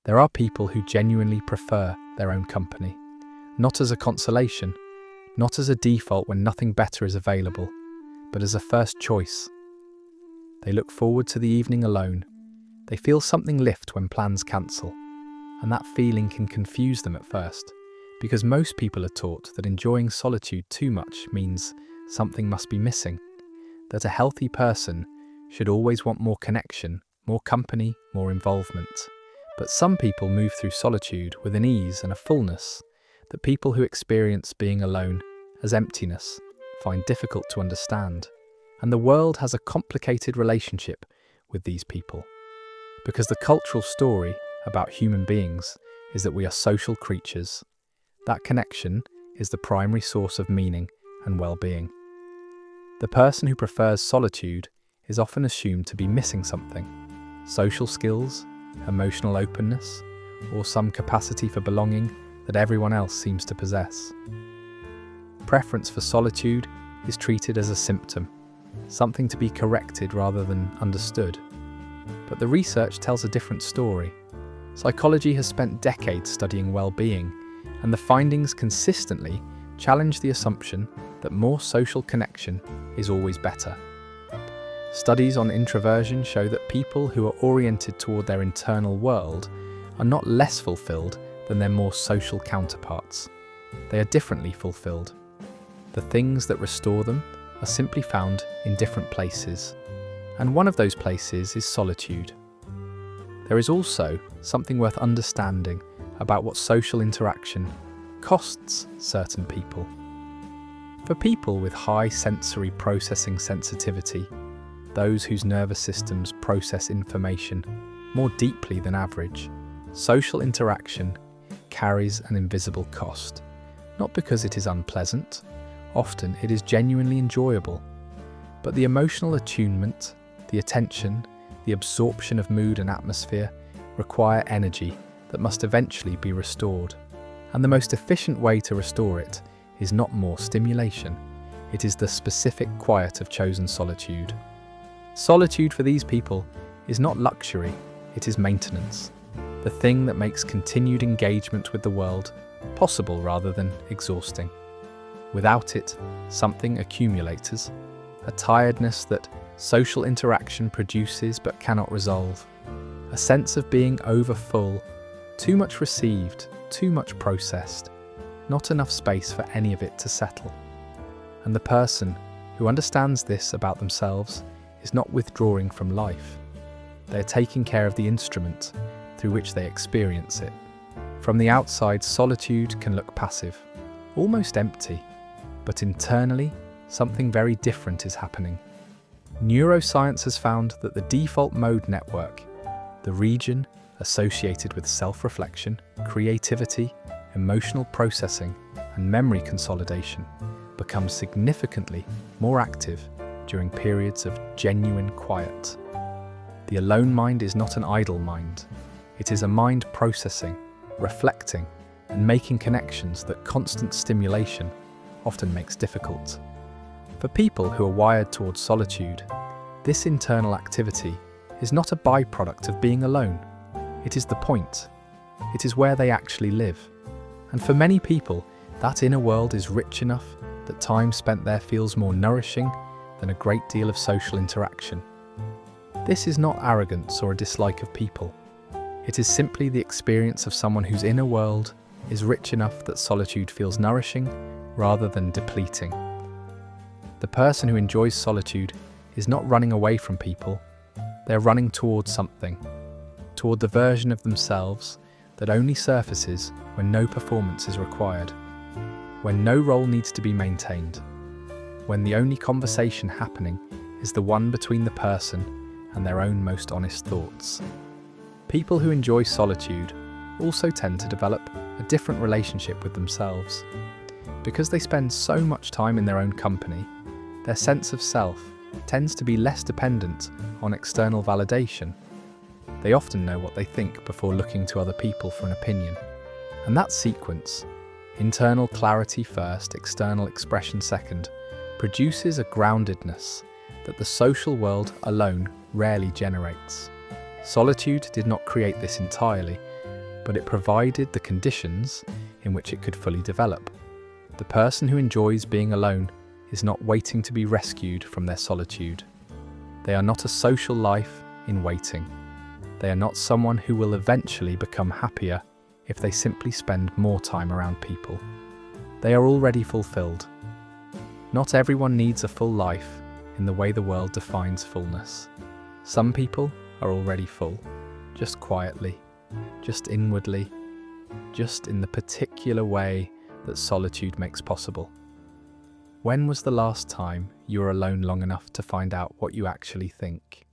There are people who genuinely prefer their own company, not as a consolation, not as a default when nothing better is available, but as a first choice. They look forward to the evening alone. They feel something lift when plans cancel, and that feeling can confuse them at first, because most people are taught that enjoying solitude too much means something must be missing, that a healthy person should always want more connection, more company, more involvement. But some people move through solitude with an ease and a fullness that people who experience being alone as emptiness find difficult to understand. And the world has a complicated relationship with these people, because the cultural story about human beings is that we are social creatures. That connection is the primary source of meaning and well-being. The person who prefers solitude is often assumed to be missing something: social skills, emotional openness, or some capacity for belonging that everyone else seems to possess. Preference for solitude is treated as a symptom, something to be corrected rather than understood. But the research tells a different story. Psychology has spent decades studying well-being, and the findings consistently challenge the assumption that more social connection is always better. Studies on introversion show that people who are oriented toward their internal world are not less fulfilled than their more social counterparts. They are differently fulfilled. The things that restore them are simply found in different places, and one of those places is solitude. There is also something worth understanding about what social interaction costs certain people. For people with high sensory processing sensitivity, those whose nervous systems process information more deeply than average, social interaction carries an invisible cost. Not because it is unpleasant, often it is genuinely enjoyable, but the emotional attunement, the attention, the absorption of mood and atmosphere require energy that must eventually be restored. And the most efficient way to restore it is not more stimulation, it is the specific quiet of chosen solitude. Solitude for these people is not luxury, it is maintenance, the thing that makes continued engagement with the world possible rather than exhausting. Without it, something accumulates, a tiredness that social interaction produces but cannot resolve, a sense of being overfull, too much received, too much processed, not enough space for any of it to settle. And the person who understands this about themselves is not withdrawing from life. They are taking care of the instrument through which they experience it. From the outside, solitude can look passive, almost empty, but internally, something very different is happening. Neuroscience has found that the default mode network, the region associated with self-reflection, creativity, emotional processing, and memory consolidation, becomes significantly more active during periods of genuine quiet. The alone mind is not an idle mind. It is a mind processing, reflecting, and making connections that constant stimulation often makes difficult. For people who are wired towards solitude, this internal activity is not a byproduct of being alone. It is the point. It is where they actually live. And for many people, that inner world is rich enough that time spent there feels more nourishing than a great deal of social interaction. This is not arrogance or a dislike of people. It is simply the experience of someone whose inner world is rich enough that solitude feels nourishing rather than depleting. The person who enjoys solitude is not running away from people, they're running towards something, toward the version of themselves that only surfaces when no performance is required, when no role needs to be maintained, when the only conversation happening is the one between the person and their own most honest thoughts. People who enjoy solitude also tend to develop a different relationship with themselves. Because they spend so much time in their own company, their sense of self tends to be less dependent on external validation. They often know what they think before looking to other people for an opinion. And that sequence, internal clarity first, external expression second, produces a groundedness that the social world alone rarely generates. Solitude did not create this entirely, but it provided the conditions in which it could fully develop. The person who enjoys being alone is not waiting to be rescued from their solitude. They are not a social life in waiting. They are not someone who will eventually become happier if they simply spend more time around people. They are already fulfilled. Not everyone needs a full life in the way the world defines fullness. Some people are already full, just quietly, just inwardly, just in the particular way that solitude makes possible. When was the last time you were alone long enough to find out what you actually think?